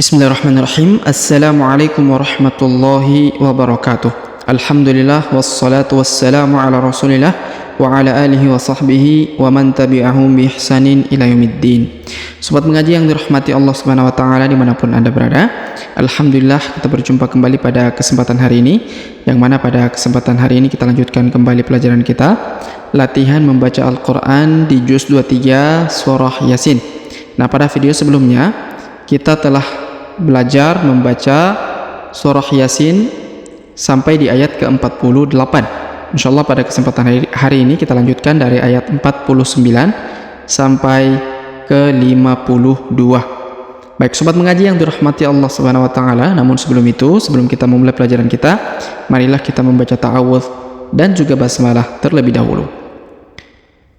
Bismillahirrahmanirrahim. Assalamualaikum warahmatullahi wabarakatuh. Alhamdulillah wassalatu wassalamu ala Rasulillah wa ala alihi wa sahbihi wa man tabi'ahum bi ihsanin ila yaumiddin. Sobat mengaji yang dirahmati Allah Subhanahu wa taala dimanapun Anda berada. Alhamdulillah kita berjumpa kembali pada kesempatan hari ini, yang mana pada kesempatan hari ini kita lanjutkan kembali pelajaran kita latihan membaca Al-Qur'an di juz 23 surah Yasin. Nah, pada video sebelumnya kita telah belajar membaca surah Yasin sampai di ayat ke-48. Insyaallah pada kesempatan hari ini kita lanjutkan dari ayat 49 sampai ke-52. Baik sobat mengaji yang dirahmati Allah Subhanahu wa taala, namun sebelum itu, sebelum kita memulai pelajaran kita, marilah kita membaca ta'awudz dan juga basmalah terlebih dahulu.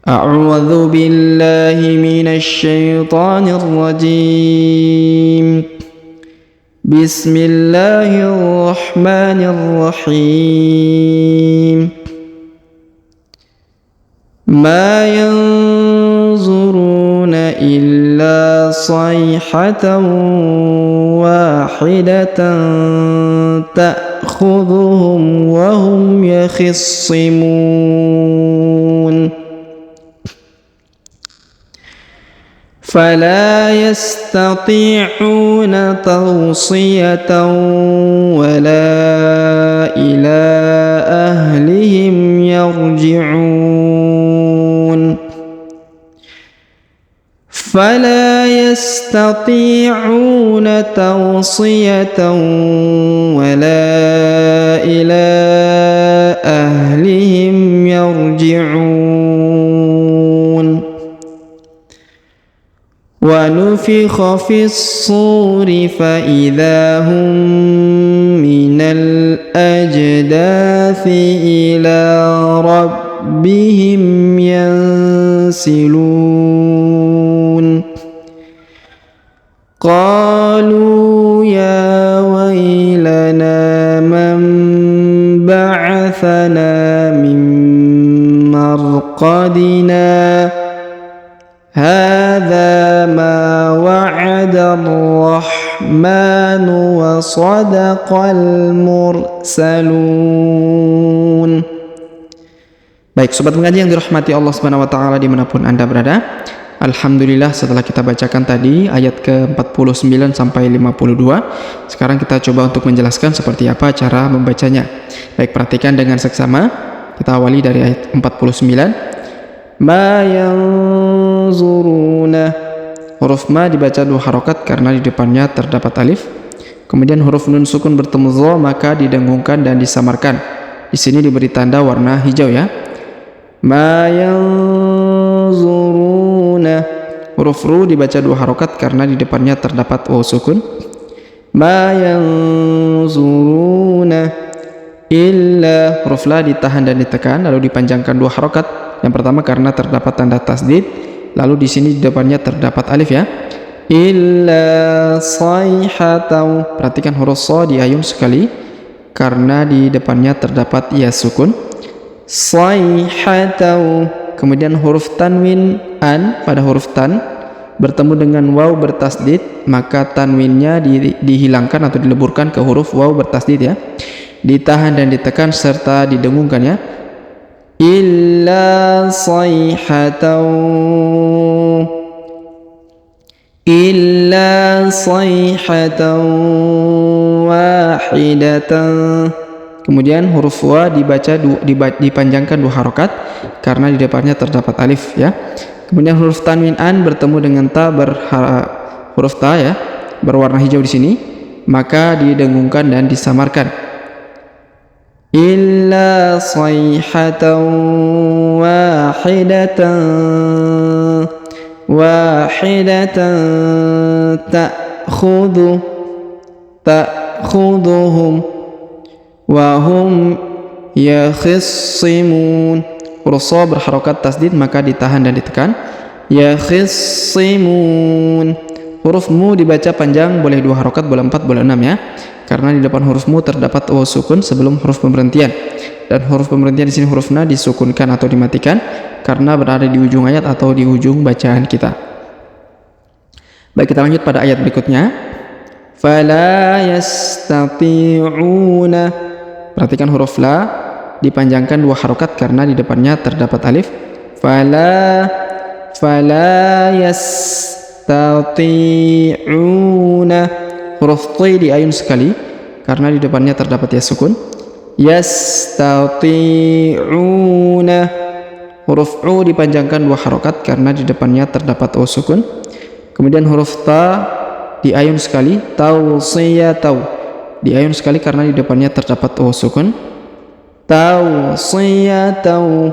A'udzu billahi minasy syaithanir rajim. Bismillahirrahmanirrahim. Ma yanzuruna illa sayhatan wahidatan ta'khudhuhum wa hum yakhissimun. فلا يستطيعون توصية ولا إلى أهلهم يرجعون فلا يستطيعون توصية ولا إلى أهلهم يرجعون ونفخ في الصور فإذا هم من الأجداث إلى ربهم ينسلون قالوا يا ويلنا من بعثنا من مرقدنا هذا ما وعد الرحمن وصدق المرسلون. Baik sobat mengaji yang dirahmati Allah Subhanahu wa taala dimanapun Anda berada. Alhamdulillah setelah kita bacakan tadi ayat ke-49 sampai 52, sekarang kita coba untuk menjelaskan seperti apa cara membacanya. Baik, perhatikan dengan seksama. Kita awali dari ayat 49. Ma yanzuruna, huruf ma dibaca 2 harokat karena di depannya terdapat alif. Kemudian huruf nun sukun bertemu dha maka didengungkan dan disamarkan. Di sini diberi tanda warna hijau ya. Ma yanzuruna, huruf ru dibaca 2 harokat karena di depannya terdapat waw sukun. Ma yanzuruna illa, huruf la ditahan dan ditekan lalu dipanjangkan 2 harokat. Yang pertama karena terdapat tanda tasdid, lalu di sini di depannya terdapat alif ya. Illa sayhatan, perhatikan huruf sha diayun sekali karena di depannya terdapat ya sukun. Sayhatan, kemudian huruf tanwin an pada huruf tan bertemu dengan waw bertasdid, maka tanwinnya dihilangkan atau dileburkan ke huruf waw bertasdid ya. Ditahan dan ditekan serta didengungkan ya. Illa sayhatan wahidatan. Kemudian huruf wa dipanjangkan 2 harokat karena di depannya terdapat alif ya. Kemudian huruf tanwin an bertemu dengan ta huruf ta ya, berwarna hijau di sini, maka didengungkan dan disamarkan. Illa sayhatan wahidatan ta'khudhuhum wa hum yakhissimun. Huruf sha berharokat tasdid maka ditahan dan ditekan. Yakhissimun. Huruf mu dibaca panjang, boleh 2 harokat, boleh 4, boleh 6 ya. Karena di depan huruf mu terdapat waw sukun sebelum huruf pemberhentian. Dan huruf pemberhentian di sini huruf na disukunkan atau dimatikan karena berada di ujung ayat atau di ujung bacaan kita. Baik, kita lanjut pada ayat berikutnya. fala yastati'una. Perhatikan huruf la dipanjangkan 2 harokat karena di depannya terdapat alif. Fala yastati'una. Huruf t diayun sekali karena di depannya terdapat ya sukun. Yastati'una. Huruf u dipanjangkan 2 harokat karena di depannya terdapat o sukun. Kemudian huruf ta diayun sekali, tawsiyatau. Diayun sekali karena di depannya terdapat o sukun. Tawsiyatau.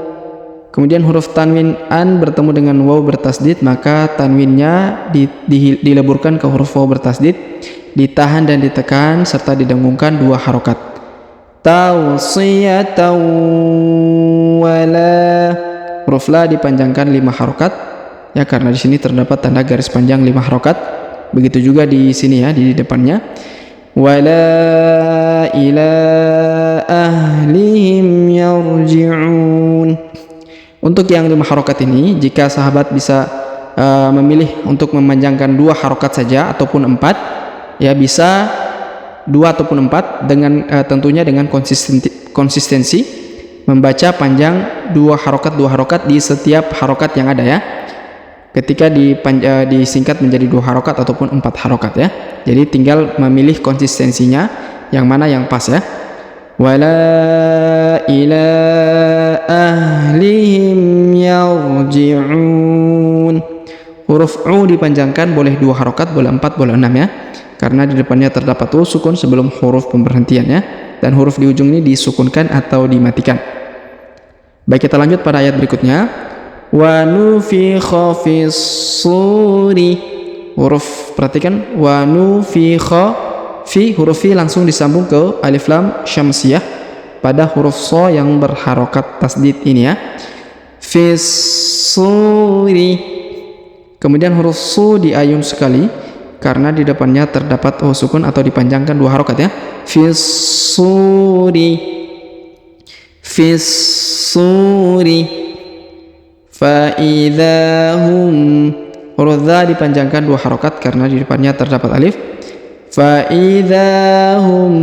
Kemudian huruf tanwin an bertemu dengan waw bertasdid, maka tanwinnya dileburkan ke huruf waw bertasdid, ditahan dan ditekan serta didengungkan 2 harokat. Tawsiyatau wala. Huruf la dipanjangkan 5 harokat ya, karena di sini terdapat tanda garis panjang 5 harokat. Begitu juga di sini ya, di depannya. Wala ila ahlihim yarji'un. Untuk yang 5 harokat ini, jika sahabat bisa memilih untuk memanjangkan 2 harokat saja ataupun 4, ya bisa 2 ataupun 4 dengan tentunya dengan konsistensi membaca panjang 2 harokat di setiap harokat yang ada ya. Ketika disingkat menjadi 2 harokat ataupun 4 harokat ya. Jadi tinggal memilih konsistensinya yang mana yang pas ya. Wala ila ahlihim yarji'un. Huruf u dipanjangkan boleh 2 harokat, boleh 4, boleh 6 ya. Karena di depannya terdapat u sukun sebelum huruf pemberhentian ya. Dan huruf di ujung ini disukunkan atau dimatikan. Baik, kita lanjut pada ayat berikutnya. Wa nufikha fis suri. Huruf, perhatikan, wa nufikha fi, huruf fi langsung disambung ke alif lam syamsiyah pada huruf so yang berharokat tasdid ini ya. Fis suri. Kemudian huruf su diayun sekali karena di depannya terdapat o sukun atau dipanjangkan 2 harokat ya. Fis suri. Fis suri. Fa'idhahum. Huruf dha dipanjangkan 2 harokat karena di depannya terdapat alif. Fa'idhahum.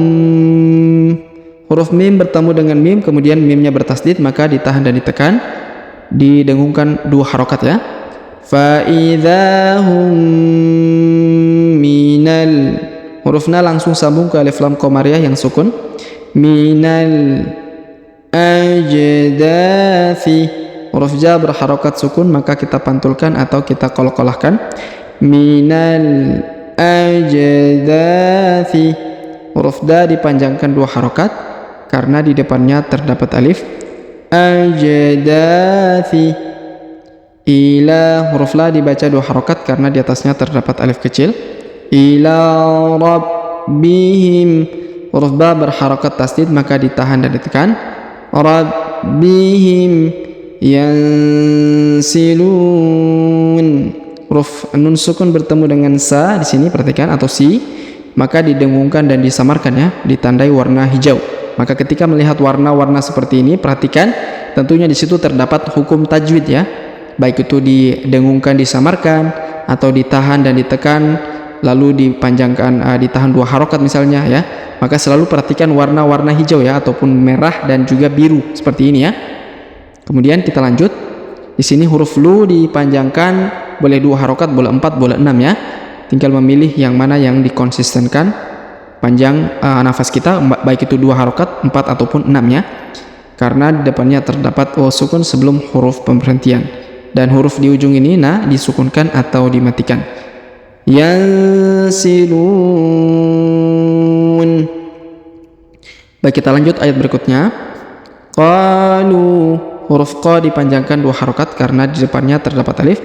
Huruf mim bertemu dengan mim, kemudian mimnya bertasdid, maka ditahan dan ditekan, didengungkan 2 harokat ya. Fa'idhahum minal. Huruf na langsung sambung ke alif lam qamariyah yang sukun. Minal ajdathi. Huruf ja berharokat sukun, maka kita pantulkan atau kita qalqalahkan. Minal ajdathi. Huruf da dipanjangkan 2 harokat karena di depannya terdapat alif. Ajdathi. Ila. Huruf la dibaca 2 harokat karena di atasnya terdapat alif kecil. Ila rabbihim. Huruf ba berharokat tasdid, maka ditahan dan ditekan. Rabbihim yansilun. Huruf nun sukun bertemu dengan sa di sini, perhatikan, atau si, maka didengungkan dan disamarkan ya, ditandai warna hijau. Maka ketika melihat warna-warna seperti ini, perhatikan, tentunya di situ terdapat hukum tajwid ya. Baik itu didengungkan, disamarkan, atau ditahan dan ditekan, lalu dipanjangkan, ditahan 2 harokat misalnya ya. Maka selalu perhatikan warna-warna hijau ya, ataupun merah dan juga biru seperti ini ya. Kemudian kita lanjut. Di sini huruf lu dipanjangkan boleh 2 harokat, boleh 4, boleh 6 ya. Tinggal memilih yang mana yang dikonsistenkan panjang nafas kita, baik itu 2 harokat, 4 ataupun 6 ya. Karena di depannya terdapat o sukun sebelum huruf pemberhentian. Dan huruf di ujung ini disukunkan atau dimatikan. Yansilun. Baik, kita lanjut ayat berikutnya. Qalu. Huruf qa dipanjangkan 2 harokat karena di depannya terdapat alif.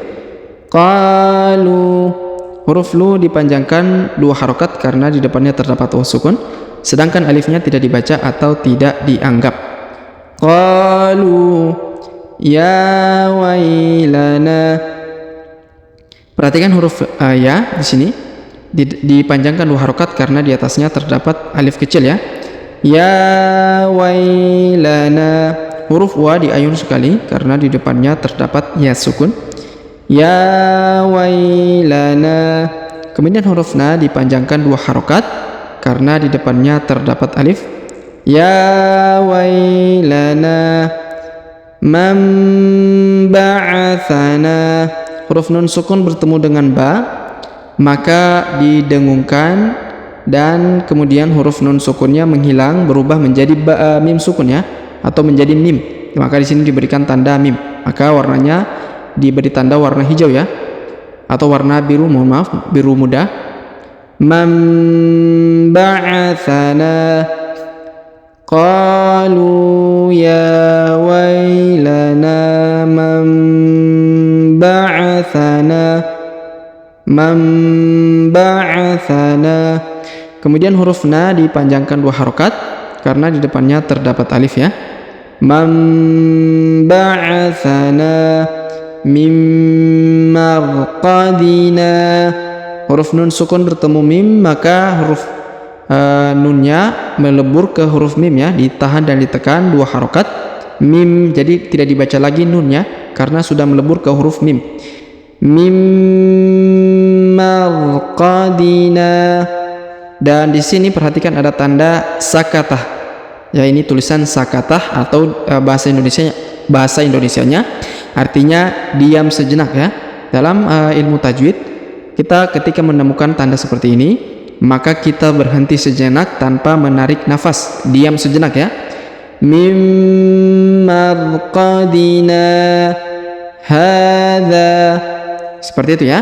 Qalu. Huruf lu dipanjangkan 2 harokat karena di depannya terdapat o sukun, sedangkan alifnya tidak dibaca atau tidak dianggap. Qalu ya wailana. Perhatikan huruf ya di sini dipanjangkan 2 harokat karena di atasnya terdapat alif kecil ya. Ya wailana. Huruf wa diayun sekali karena di depannya terdapat ya sukun. Ya wailana. Kemudian huruf na dipanjangkan 2 harokat karena di depannya terdapat alif. Ya wailana man ba'athana. Huruf nun sukun bertemu dengan ba, maka didengungkan dan kemudian huruf nun sukunnya menghilang berubah menjadi mim sukun ya, atau menjadi mim. Maka di sini diberikan tanda mim. Maka warnanya diberi tanda warna hijau ya, atau warna biru, mohon maaf, biru muda. Man ba'athana qalu ya wailana man ba'athana. Kemudian huruf na dipanjangkan 2 harokat karena di depannya terdapat alif ya. Man ba'athana mim marqadina. Huruf nun sukun bertemu mim, maka huruf nunnya melebur ke huruf mim ya, ditahan dan ditekan 2 harokat mim, jadi tidak dibaca lagi nunnya karena sudah melebur ke huruf mim. Mim marqadina. Dan di sini perhatikan ada tanda sakatah ya, ini tulisan sakatah atau bahasa Indonesianya artinya diam sejenak ya. Dalam ilmu tajwid, kita ketika menemukan tanda seperti ini, maka kita berhenti sejenak tanpa menarik nafas, diam sejenak ya. Mim marqadina hadza. Seperti itu ya.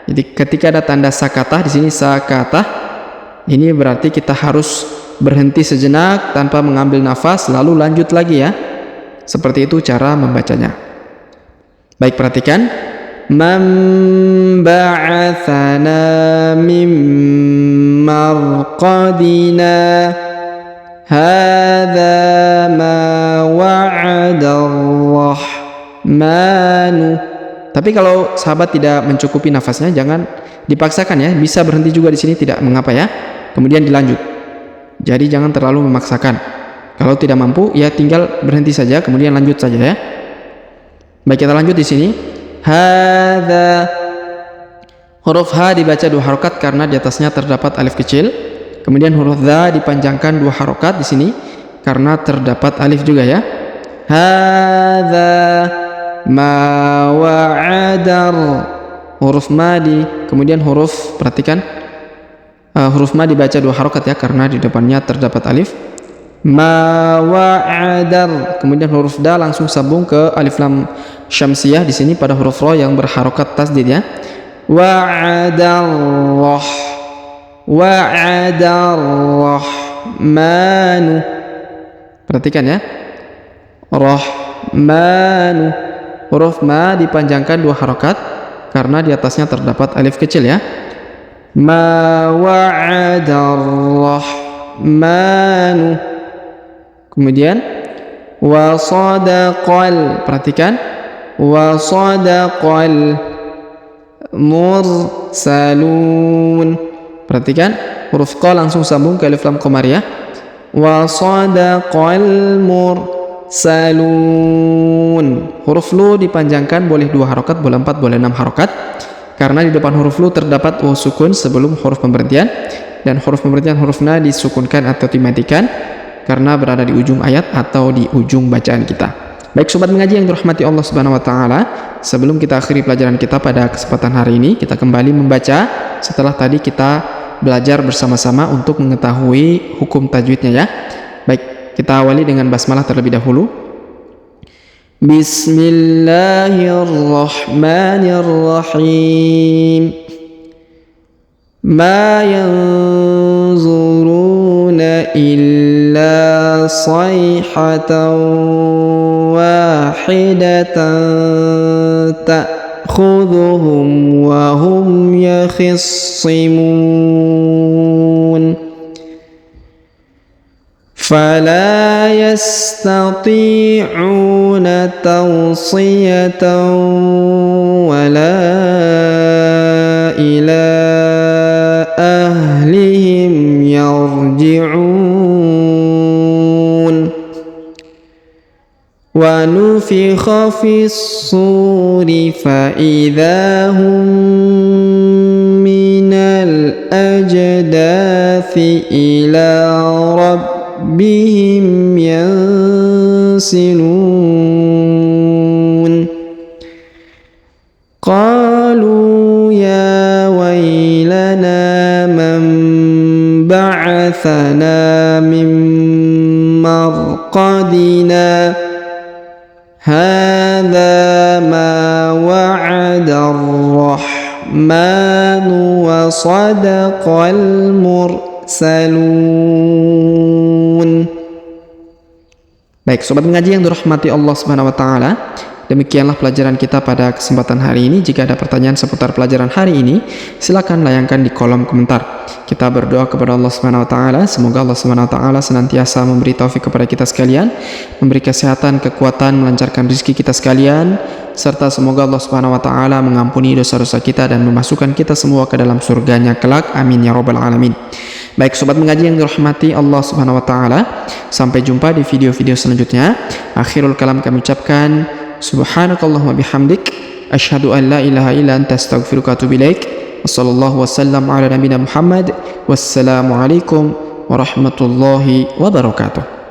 Jadi ketika ada tanda sakatah di sini, sakatah, ini berarti kita harus berhenti sejenak tanpa mengambil nafas lalu lanjut lagi ya. Seperti itu cara membacanya. Baik, perhatikan. Man ba'athana mim marqadina hadza ma wa'adarrahmanu. Tapi kalau sahabat tidak mencukupi nafasnya, jangan dipaksakan ya, bisa berhenti juga di sini, tidak mengapa ya. Kemudian dilanjut. Jadi jangan terlalu memaksakan. Kalau tidak mampu ya tinggal berhenti saja, kemudian lanjut saja ya. Baik, kita lanjut di sini. Hadza. Huruf H dibaca 2 harokat karena di atasnya terdapat alif kecil. Kemudian huruf Dha dipanjangkan 2 harokat di sini karena terdapat alif juga ya. Hadza ma wa'adar. Huruf ma kemudian huruf, perhatikan, huruf ma dibaca 2 harokat ya karena di depannya terdapat alif. Ma wa'adar. Kemudian huruf da langsung sambung ke alif lam syamsiyah di sini pada huruf ro yang berharokat tasdid ya. Wa'adarrahmanu. Perhatikan ya. Rahmanu. Huruf ma dipanjangkan 2 harokat karena di atasnya terdapat alif kecil ya. Ma wa'adarrahmanu. Kemudian wasadaqal. Perhatikan. Wasadaqal mursalun. Perhatikan huruf qa langsung sambung ke alif lam qamariyah. Wasadaqal mursalun. Huruf lu dipanjangkan boleh 2 harokat, boleh 4, boleh 6 harokat karena di depan huruf lu terdapat waw sukun sebelum huruf pemberhentian, dan huruf pemberhentian huruf na disukunkan atau dimatikan karena berada di ujung ayat atau di ujung bacaan kita. Baik sobat mengaji yang dirahmati Allah Subhanahu wa taala, sebelum kita akhiri pelajaran kita pada kesempatan hari ini, kita kembali membaca setelah tadi kita belajar bersama-sama untuk mengetahui hukum tajwidnya ya. Baik, kita awali dengan basmalah terlebih dahulu. Bismillahirrahmanirrahim. Ma yanzuruna illa sayhatan wahidatan ta'khudhuhum wa hum yakhissimun. Fala yastati'una tawsiyatan wala ila ahlihim yarji'un. Wa nufikha fis suri fa idza hum minal إلى ربهم ينسلون قالوا يا ويلنا من بعثنا من مرقدنا هذا ما وعد الرحمن وصدق المرسلون. Baik, sobat mengaji yang dirahmati Allah Subhanahu wa taala, demikianlah pelajaran kita pada kesempatan hari ini. Jika ada pertanyaan seputar pelajaran hari ini, silakan layangkan di kolom komentar. Kita berdoa kepada Allah Subhanahu wa taala, semoga Allah Subhanahu wa taala senantiasa memberi taufik kepada kita sekalian, memberi kesehatan, kekuatan, melancarkan rezeki kita sekalian, serta semoga Allah Subhanahu wa taala mengampuni dosa-dosa kita dan memasukkan kita semua ke dalam surganya kelak. Amin ya rabbal alamin. Baik, sobat mengaji yang dirahmati Allah Subhanahu wa taala, sampai jumpa di video-video selanjutnya. Akhirul kalam kami ucapkan subhanakallahumma bihamdik asyhadu an la ilaha illa anta astaghfiruka wa atubu ilaik. Wassallallahu wasallam ala nabiyina Muhammad. Wassalamualaikum warahmatullahi wabarakatuh.